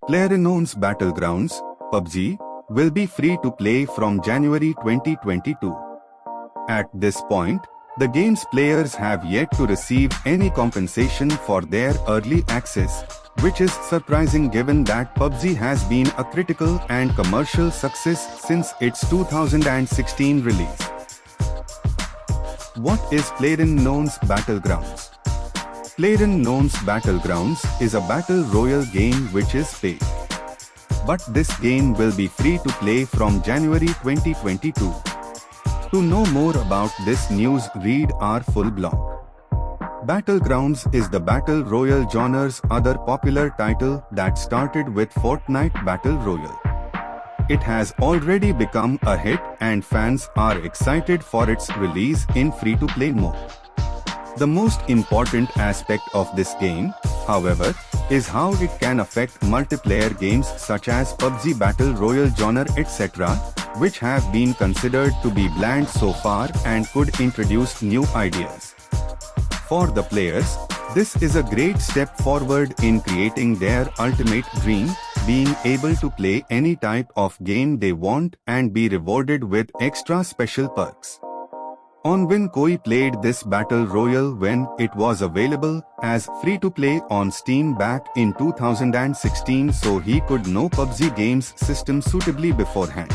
PLAYERUNKNOWN'S Battlegrounds, PUBG, will be free to play from January 2022. At this point, the game's players have yet to receive any compensation for their early access, which is surprising given that PUBG has been a critical and commercial success since its 2016 release. What is PLAYERUNKNOWN'S Battlegrounds? PLAYERUNKNOWN'S Battlegrounds is a battle royale game which is paid. But this game will be free to play from January 2022. To know more about this news, read our full blog. Battlegrounds is the battle royale genre's other popular title that started with Fortnite Battle Royale. It has already become a hit and fans are excited for its release in free-to-play mode. The most important aspect of this game, however, is how it can affect multiplayer games such as PUBG Battle Royale genre etc., which have been considered to be bland so far and could introduce new ideas. For the players, this is a great step forward in creating their ultimate dream, being able to play any type of game they want and be rewarded with extra special perks. Onwin Koi played this battle royale when it was available as free-to-play on Steam back in 2016, so he could know PUBG game's system suitably beforehand.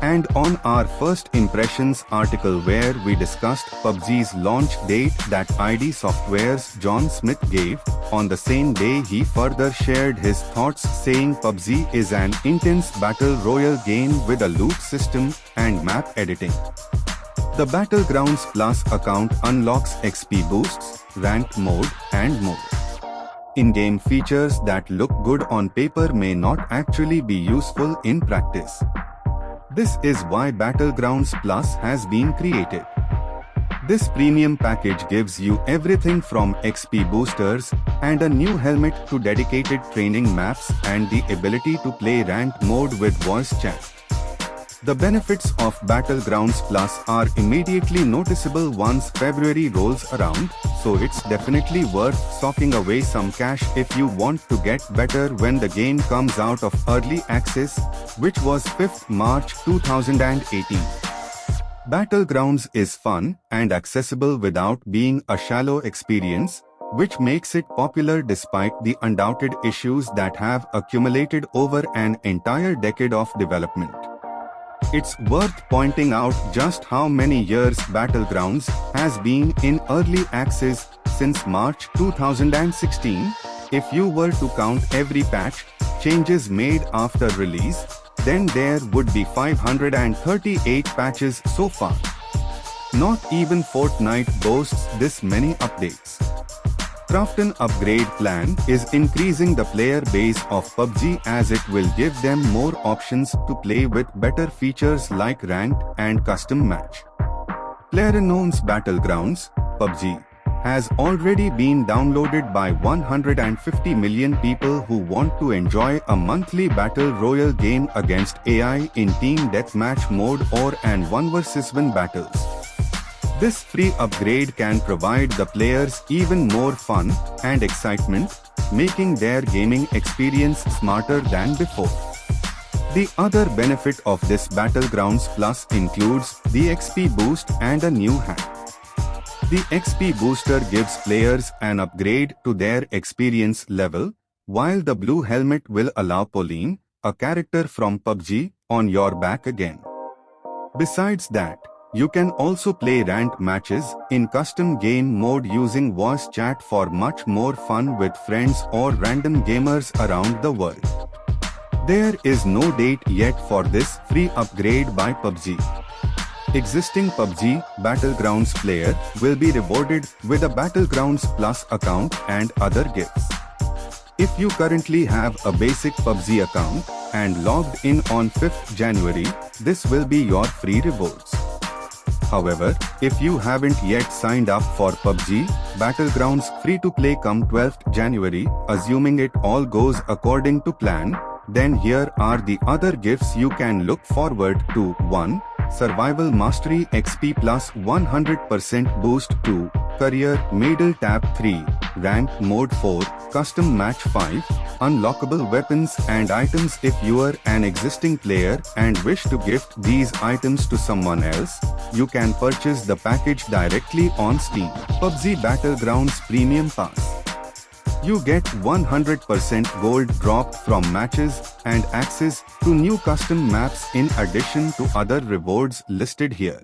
And on our first impressions article where we discussed PUBG's launch date that ID Software's John Smith gave, on the same day he further shared his thoughts saying PUBG is an intense battle royale game with a loot system and map editing. The Battlegrounds Plus account unlocks XP boosts, ranked mode, and more. In-game features that look good on paper may not actually be useful in practice. This is why Battlegrounds Plus has been created. This premium package gives you everything from XP boosters and a new helmet to dedicated training maps and the ability to play ranked mode with voice chat. The benefits of Battlegrounds Plus are immediately noticeable once February rolls around, so it's definitely worth socking away some cash if you want to get better when the game comes out of early access, which was 5th March 2018. Battlegrounds is fun and accessible without being a shallow experience, which makes it popular despite the undoubted issues that have accumulated over an entire decade of development. It's worth pointing out just how many years Battlegrounds has been in early access since March 2016. If you were to count every patch, changes made after release, then there would be 538 patches so far. Not even Fortnite boasts this many updates. Krafton Upgrade Plan is increasing the player base of PUBG as it will give them more options to play with better features like ranked and custom match. PLAYERUNKNOWN'S Battlegrounds, PUBG, has already been downloaded by 150 million people who want to enjoy a monthly battle royale game against AI in team deathmatch mode or an 1 vs 1 battles. This free upgrade can provide the players even more fun and excitement, making their gaming experience smarter than before. The other benefit of this Battlegrounds Plus includes the XP boost and a new hack. The XP booster gives players an upgrade to their experience level, while the blue helmet will allow Pauline, a character from PUBG, on your back again. Besides that, you can also play ranked matches in custom game mode using voice chat for much more fun with friends or random gamers around the world. There is no date yet for this free upgrade by PUBG. Existing PUBG Battlegrounds player will be rewarded with a Battlegrounds Plus account and other gifts. If you currently have a basic PUBG account and logged in on 5th January, this will be your free rewards. However, if you haven't yet signed up for PUBG Battlegrounds free-to-play come 12th January, assuming it all goes according to plan, then here are the other gifts you can look forward to. 1. Survival Mastery XP plus 100% boost. 2. Career Medal Tab. 3. Rank Mode 4, Custom Match 5, Unlockable weapons and items. If you are an existing player and wish to gift these items to someone else, you can purchase the package directly on Steam. PUBG Battlegrounds Premium Pass. You get 100% gold dropped from matches and access to new custom maps in addition to other rewards listed here.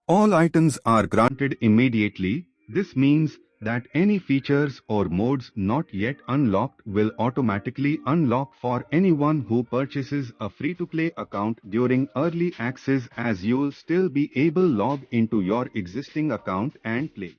All items are granted immediately. This means that any features or modes not yet unlocked will automatically unlock for anyone who purchases a free-to-play account during early access, as you'll still be able to log into your existing account and play.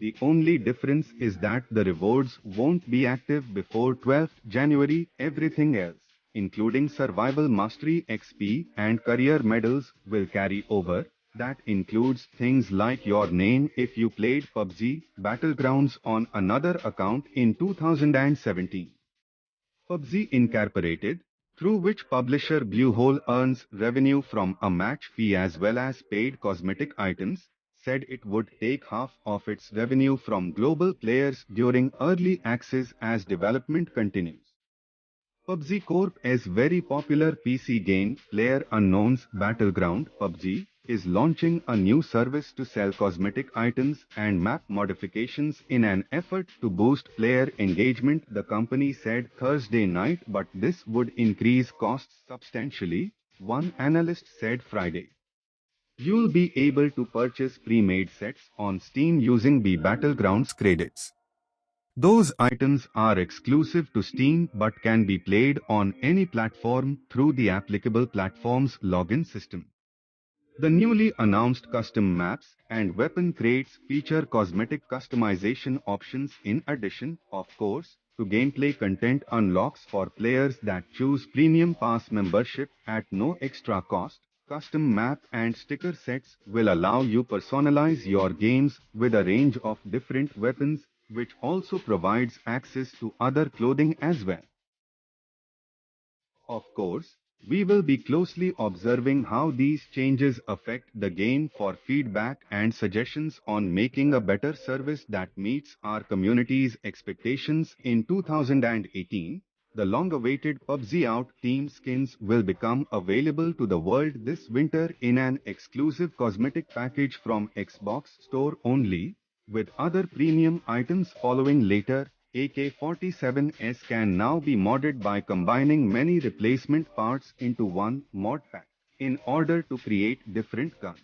The only difference is that the rewards won't be active before 12th January. Everything else, including Survival Mastery XP and Career Medals, will carry over. That includes things like your name if you played PUBG Battlegrounds on another account in 2017. PUBG Incorporated, through which publisher Bluehole earns revenue from a match fee as well as paid cosmetic items, said it would take half of its revenue from global players during early access as development continues. PUBG Corp is very popular PC game. PlayerUnknown's Battleground PUBG is launching a new service to sell cosmetic items and map modifications in an effort to boost player engagement, the company said Thursday night, but this would increase costs substantially, one analyst said Friday. You'll be able to purchase pre-made sets on Steam using the Battlegrounds credits. Those items are exclusive to Steam but can be played on any platform through the applicable platform's login system. The newly announced custom maps and weapon crates feature cosmetic customization options in addition, of course, to gameplay content unlocks for players that choose Premium Pass membership at no extra cost. Custom map and sticker sets will allow you personalize your games with a range of different weapons, which also provides access to other clothing as well. Of course, we will be closely observing how these changes affect the game for feedback and suggestions on making a better service that meets our community's expectations. In 2018, the long-awaited PUBG Out Team skins will become available to the world this winter in an exclusive cosmetic package from Xbox Store only, with other premium items following later. AK-47s can now be modded by combining many replacement parts into one mod pack in order to create different guns.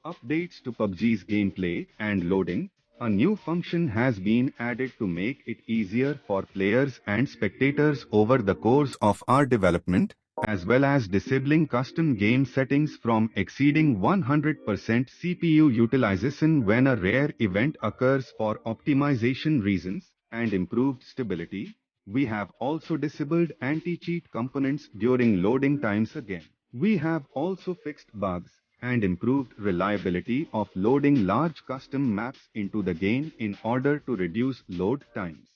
Updates to PUBG's gameplay and loading. A new function has been added to make it easier for players and spectators over the course of our development, as well as disabling custom game settings from exceeding 100% CPU utilization when a rare event occurs. For optimization reasons and improved stability, we have also disabled anti-cheat components during loading times again. We have also fixed bugs and improved reliability of loading large custom maps into the game in order to reduce load times.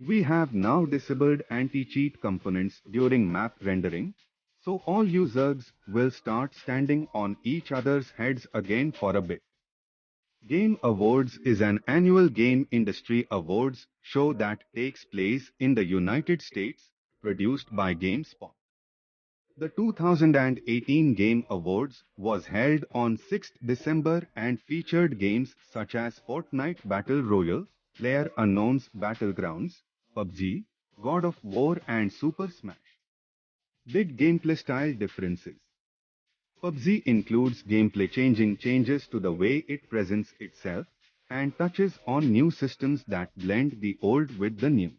We have now disabled anti-cheat components during map rendering, so all users will start standing on each other's heads again for a bit. Game Awards is an annual game industry awards show that takes place in the United States, produced by GameSpot. The 2018 Game Awards was held on 6th December and featured games such as Fortnite Battle Royale, PlayerUnknown's Battlegrounds, PUBG, God of War and Super Smash. Big gameplay style differences. PUBG includes gameplay-changing changes to the way it presents itself and touches on new systems that blend the old with the new.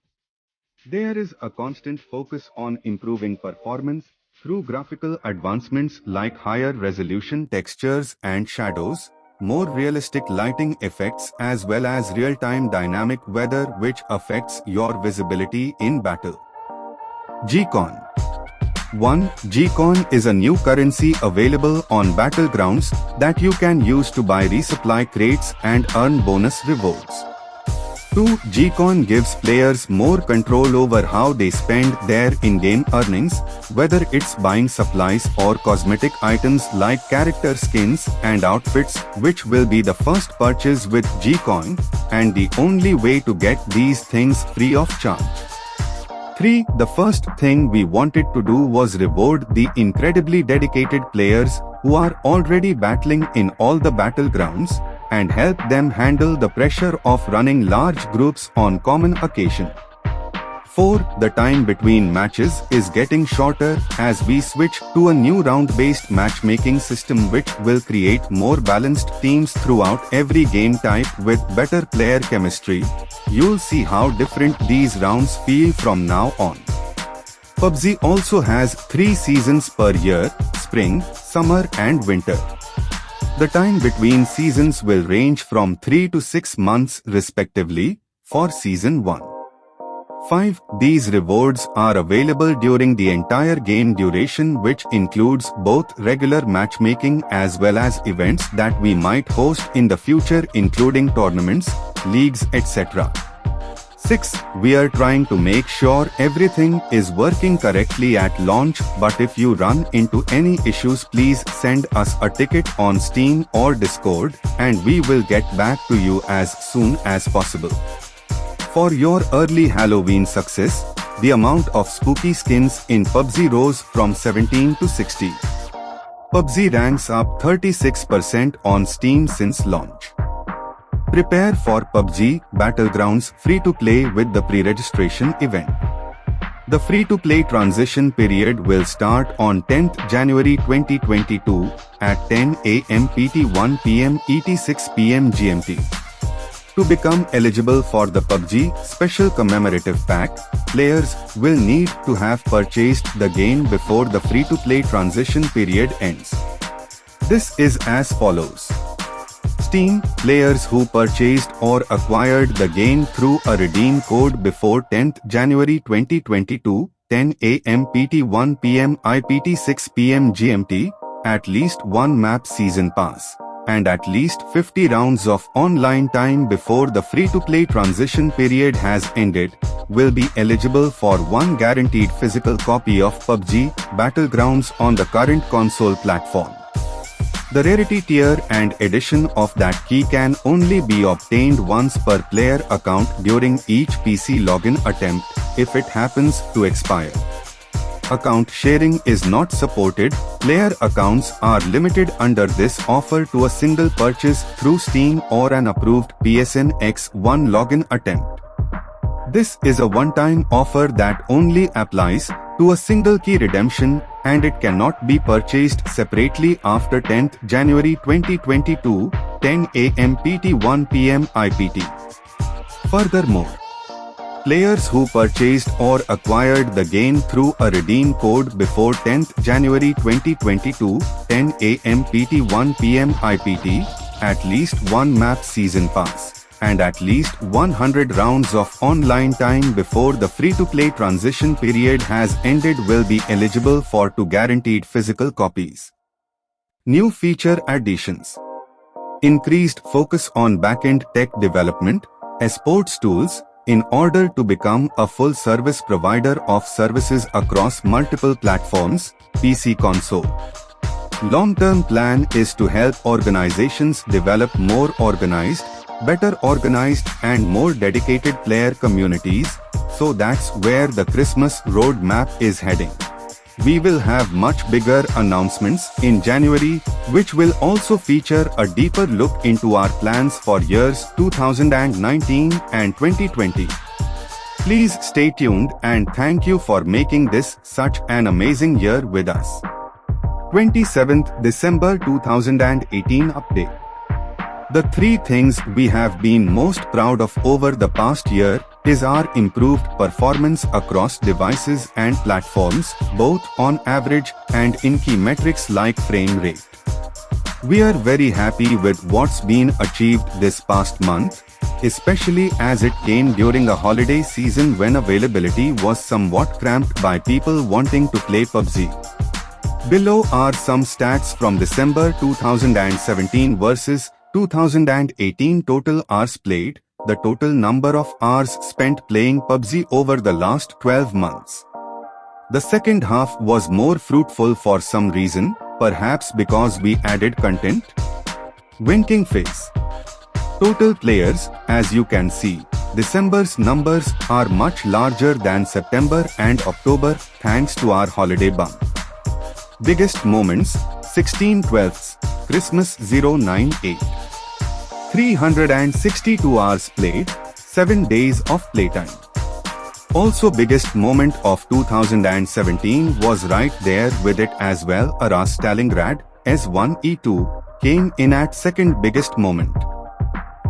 There is a constant focus on improving performance through graphical advancements like higher resolution textures and shadows, more realistic lighting effects as well as real-time dynamic weather which affects your visibility in battle. G-Con. 1. G-Con is a new currency available on Battlegrounds that you can use to buy resupply crates and earn bonus rewards. 2. Gcoin gives players more control over how they spend their in-game earnings, whether it's buying supplies or cosmetic items like character skins and outfits, which will be the first purchase with Gcoin, and the only way to get these things free of charge. 3. The first thing we wanted to do was reward the incredibly dedicated players who are already battling in all the battlegrounds, and help them handle the pressure of running large groups on common occasion. 4. The time between matches is getting shorter as we switch to a new round-based matchmaking system which will create more balanced teams throughout every game type with better player chemistry. You'll see how different these rounds feel from now on. PUBG also has 3 seasons per year: spring, summer and winter. The time between seasons will range from 3 to 6 months respectively for Season 1. 5. These rewards are available during the entire game duration, which includes both regular matchmaking as well as events that we might host in the future, including tournaments, leagues, etc. 6. We are trying to make sure everything is working correctly at launch, but if you run into any issues, please send us a ticket on Steam or Discord, and we will get back to you as soon as possible. For your early Halloween success, the amount of spooky skins in PUBG rose from 17 to 60. PUBG ranks up 36% on Steam since launch. Prepare for PUBG Battlegrounds free-to-play with the pre-registration event. The free-to-play transition period will start on 10th January 2022 at 10 AM PT 1 PM ET 6 PM GMT. To become eligible for the PUBG Special Commemorative Pack, players will need to have purchased the game before the free-to-play transition period ends. This is as follows. Steam players who purchased or acquired the game through a redeem code before 10th January 2022, 10 AM PT 1 PM IPT 6 PM GMT, at least one map season pass, and at least 50 rounds of online time before the free-to-play transition period has ended, will be eligible for one guaranteed physical copy of PUBG Battlegrounds on the current console platform. The rarity tier and edition of that key can only be obtained once per player account during each PC login attempt, if it happens to expire. Account sharing is not supported. Player accounts are limited under this offer to a single purchase through Steam or an approved PSN X1 login attempt. This is a one-time offer that only applies to a single key redemption, and it cannot be purchased separately after 10th January 2022, 10 AM PT 1 PM IPT. Furthermore, players who purchased or acquired the game through a redeem code before 10th January 2022, 10 AM PT 1 PM IPT, at least one map season pass, and at least 100 rounds of online time before the free-to-play transition period has ended will be eligible for 2 guaranteed physical copies. New feature additions. Increased focus on back-end tech development, esports tools, in order to become a full-service provider of services across multiple platforms, PC console. Long-term plan is to help organizations develop more organized, better organized and more dedicated player communities, so that's where the Christmas roadmap is heading. We will have much bigger announcements in January, which will also feature a deeper look into our plans for years 2019 and 2020. Please stay tuned, and thank you for making this such an amazing year with us. 27th December 2018 update. The 3 things we have been most proud of over the past year is our improved performance across devices and platforms, both on average and in key metrics like frame rate. We are very happy with what's been achieved this past month, especially as it came during a holiday season when availability was somewhat cramped by people wanting to play PUBG. Below are some stats from December 2017 versus 2018 total hours played, the total number of hours spent playing PUBG over the last 12 months. The second half was more fruitful for some reason, perhaps because we added content. Winking face. Total players, as you can see, December's numbers are much larger than September and October thanks to our holiday bump. Biggest moments, 16/12, Christmas 098. 362 hours played, 7 days of playtime. Also biggest moment of 2017 was right there with it as well. Aras Stalingrad, S1E2, came in at second biggest moment.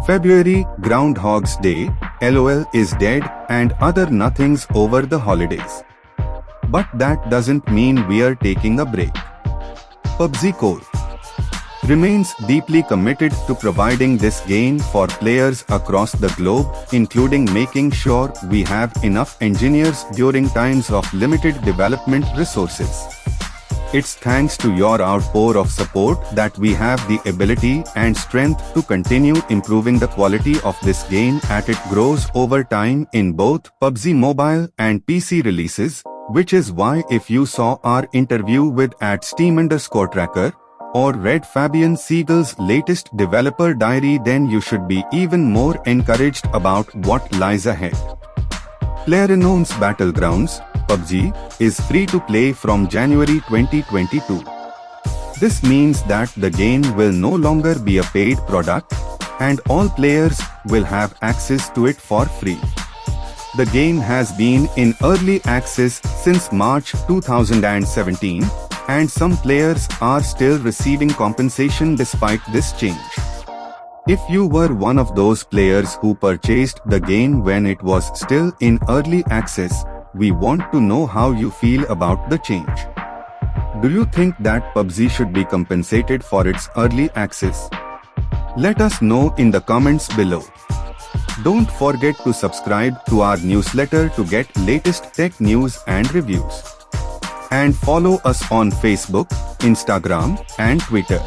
February, Groundhog's Day, LOL is dead, and other nothings over the holidays. But that doesn't mean we're taking a break. PUBG Core remains deeply committed to providing this game for players across the globe, including making sure we have enough engineers during times of limited development resources. It's thanks to your outpour of support that we have the ability and strength to continue improving the quality of this game as it grows over time in both PUBG Mobile and PC releases, which is why if you saw our interview with @Steam_Tracker, or read Fabian Siegel's latest developer diary, then you should be even more encouraged about what lies ahead. PlayerUnknown's Battlegrounds, PUBG, is free to play from January 2022. This means that the game will no longer be a paid product, and all players will have access to it for free. The game has been in early access since March 2017, and some players are still receiving compensation despite this change. If you were one of those players who purchased the game when it was still in early access, we want to know how you feel about the change. Do you think that PUBG should be compensated for its early access? Let us know in the comments below. Don't forget to subscribe to our newsletter to get latest tech news and reviews. And follow us on Facebook, Instagram, and Twitter.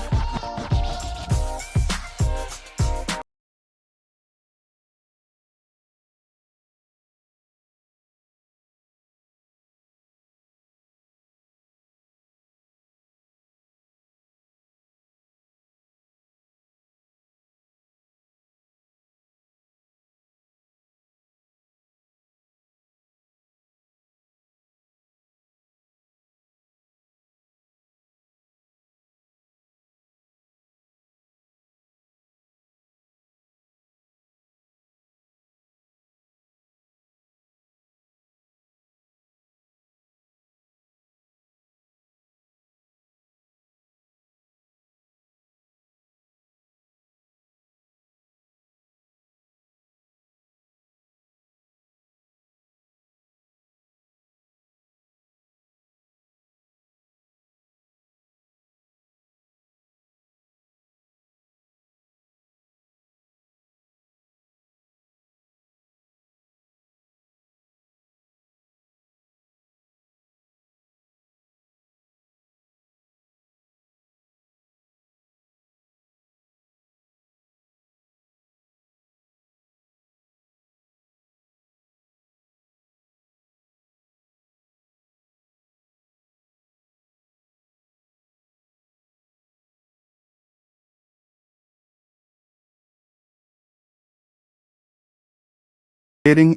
Sharing